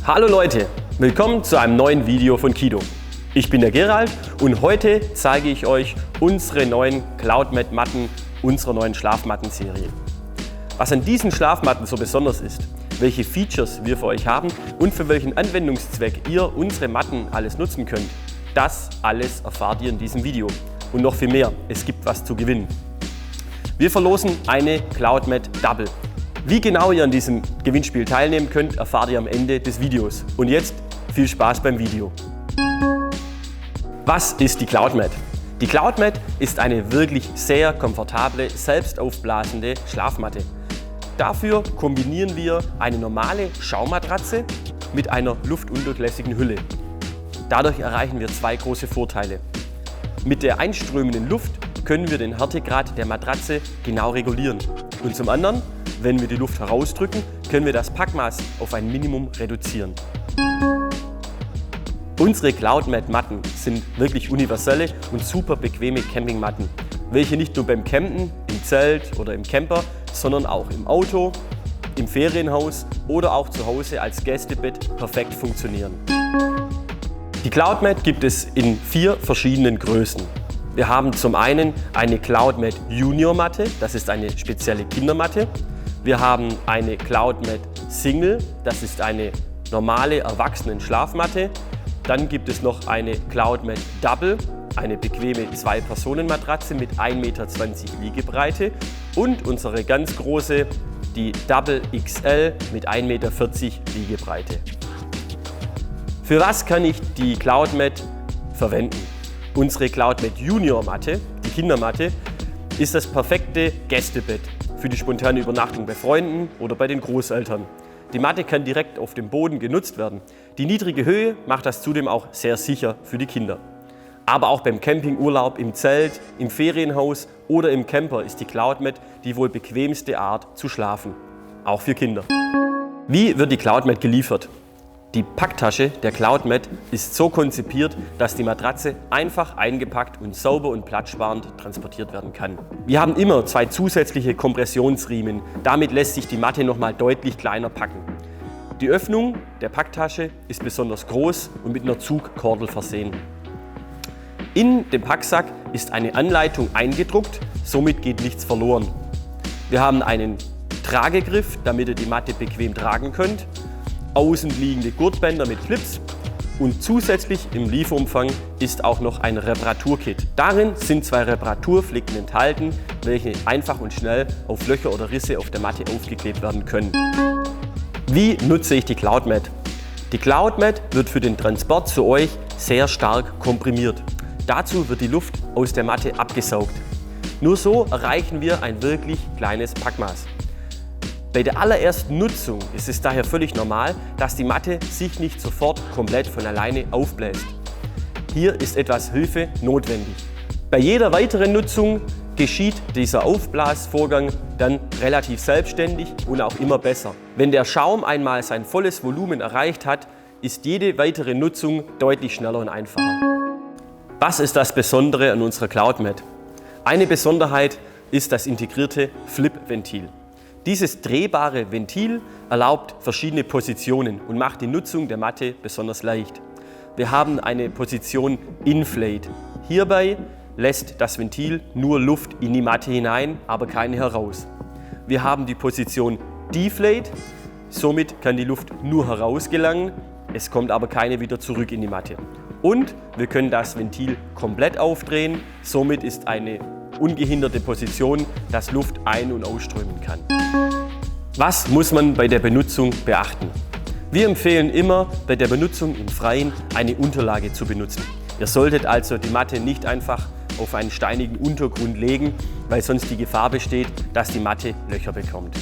Hallo Leute, willkommen zu einem neuen Video von Kido. Ich bin der Gerald und heute zeige ich euch unsere neuen Cloudmat Matten unserer neuen Schlafmattenserie. Was an diesen Schlafmatten so besonders ist, welche Features wir für euch haben und für welchen Anwendungszweck ihr unsere Matten alles nutzen könnt, das alles erfahrt ihr in diesem Video. Und noch viel mehr, es gibt was zu gewinnen. Wir verlosen eine Cloudmat Double. Wie genau ihr an diesem Gewinnspiel teilnehmen könnt, erfahrt ihr am Ende des Videos. Und jetzt viel Spaß beim Video. Was ist die Cloudmat? Die Cloudmat ist eine wirklich sehr komfortable, selbst aufblasende Schlafmatte. Dafür kombinieren wir eine normale Schaummatratze mit einer luftundurchlässigen Hülle. Dadurch erreichen wir zwei große Vorteile. Mit der einströmenden Luft können wir den Härtegrad der Matratze genau regulieren. Und zum anderen, wenn wir die Luft herausdrücken, können wir das Packmaß auf ein Minimum reduzieren. Unsere Cloudmat Matten sind wirklich universelle und super bequeme Campingmatten, welche nicht nur beim Campen, im Zelt oder im Camper, sondern auch im Auto, im Ferienhaus oder auch zu Hause als Gästebett perfekt funktionieren. Die Cloudmat gibt es in 4 verschiedenen Größen. Wir haben zum einen eine Cloudmat Junior Matte, das ist eine spezielle Kindermatte. Wir haben eine Cloudmat Single, das ist eine normale Erwachsenen-Schlafmatte. Dann gibt es noch eine Cloudmat Double, eine bequeme 2-Personen-Matratze mit 1,20 Meter Liegebreite. Und unsere ganz große, die Double XL mit 1,40 Meter Liegebreite. Für was kann ich die Cloudmat verwenden? Unsere Cloudmat Junior Matte, die Kindermatte, ist das perfekte Gästebett für die spontane Übernachtung bei Freunden oder bei den Großeltern. Die Matte kann direkt auf dem Boden genutzt werden. Die niedrige Höhe macht das zudem auch sehr sicher für die Kinder. Aber auch beim Campingurlaub, im Zelt, im Ferienhaus oder im Camper ist die Cloudmat die wohl bequemste Art zu schlafen. Auch für Kinder. Wie wird die Cloudmat geliefert? Die Packtasche der Cloudmat ist so konzipiert, dass die Matratze einfach eingepackt und sauber und platzsparend transportiert werden kann. Wir haben immer 2 zusätzliche Kompressionsriemen, damit lässt sich die Matte nochmal deutlich kleiner packen. Die Öffnung der Packtasche ist besonders groß und mit einer Zugkordel versehen. In dem Packsack ist eine Anleitung eingedruckt, somit geht nichts verloren. Wir haben einen Tragegriff, damit ihr die Matte bequem tragen könnt. Außen liegende Gurtbänder mit Clips und zusätzlich im Lieferumfang ist auch noch ein Reparaturkit. Darin sind 2 Reparaturflicken enthalten, welche einfach und schnell auf Löcher oder Risse auf der Matte aufgeklebt werden können. Wie nutze ich die Cloudmat? Die Cloudmat wird für den Transport zu euch sehr stark komprimiert. Dazu wird die Luft aus der Matte abgesaugt. Nur so erreichen wir ein wirklich kleines Packmaß. Bei der allerersten Nutzung ist es daher völlig normal, dass die Matte sich nicht sofort komplett von alleine aufbläst. Hier ist etwas Hilfe notwendig. Bei jeder weiteren Nutzung geschieht dieser Aufblasvorgang dann relativ selbstständig und auch immer besser. Wenn der Schaum einmal sein volles Volumen erreicht hat, ist jede weitere Nutzung deutlich schneller und einfacher. Was ist das Besondere an unserer Cloudmat? Eine Besonderheit ist das integrierte Flip-Ventil. Dieses drehbare Ventil erlaubt verschiedene Positionen und macht die Nutzung der Matte besonders leicht. Wir haben eine Position Inflate. Hierbei lässt das Ventil nur Luft in die Matte hinein, aber keine heraus. Wir haben die Position Deflate. Somit kann die Luft nur heraus gelangen, es kommt aber keine wieder zurück in die Matte. Und wir können das Ventil komplett aufdrehen, somit ist eine ungehinderte Position, dass Luft ein- und ausströmen kann. Was muss man bei der Benutzung beachten? Wir empfehlen immer, bei der Benutzung im Freien eine Unterlage zu benutzen. Ihr solltet also die Matte nicht einfach auf einen steinigen Untergrund legen, weil sonst die Gefahr besteht, dass die Matte Löcher bekommt.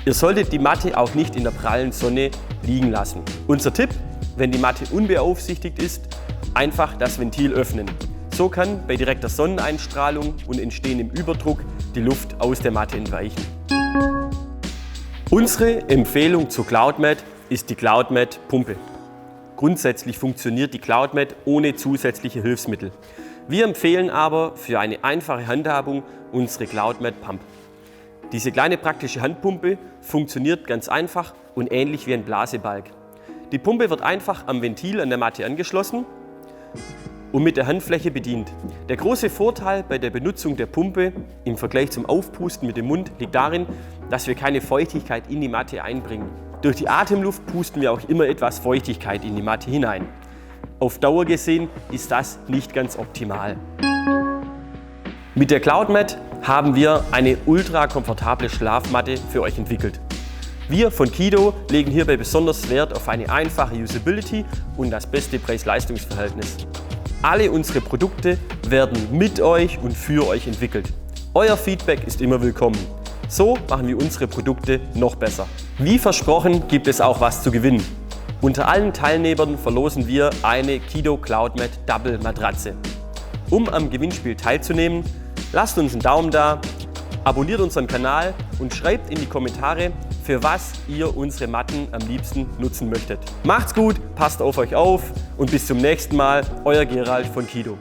Ihr solltet die Matte auch nicht in der prallen Sonne liegen lassen. Unser Tipp, wenn die Matte unbeaufsichtigt ist, einfach das Ventil öffnen. So kann bei direkter Sonneneinstrahlung und entstehendem Überdruck die Luft aus der Matte entweichen. Unsere Empfehlung zur Cloudmat ist die Cloudmat Pumpe. Grundsätzlich funktioniert die Cloudmat ohne zusätzliche Hilfsmittel. Wir empfehlen aber für eine einfache Handhabung unsere Cloudmat Pump. Diese kleine praktische Handpumpe funktioniert ganz einfach und ähnlich wie ein Blasebalg. Die Pumpe wird einfach am Ventil an der Matte angeschlossen und mit der Handfläche bedient. Der große Vorteil bei der Benutzung der Pumpe im Vergleich zum Aufpusten mit dem Mund liegt darin, dass wir keine Feuchtigkeit in die Matte einbringen. Durch die Atemluft pusten wir auch immer etwas Feuchtigkeit in die Matte hinein. Auf Dauer gesehen ist das nicht ganz optimal. Mit der CloudMat haben wir eine ultra komfortable Schlafmatte für euch entwickelt. Wir von Kido legen hierbei besonders Wert auf eine einfache Usability und das beste Preis-Leistungs-Verhältnis. Alle unsere Produkte werden mit euch und für euch entwickelt. Euer Feedback ist immer willkommen. So machen wir unsere Produkte noch besser. Wie versprochen gibt es auch was zu gewinnen. Unter allen Teilnehmern verlosen wir eine Kido CloudMat Double Matratze. Um am Gewinnspiel teilzunehmen, lasst uns einen Daumen da, abonniert unseren Kanal und schreibt in die Kommentare, für was ihr unsere Matten am liebsten nutzen möchtet. Macht's gut, passt auf euch auf und bis zum nächsten Mal, euer Gerald von Kido.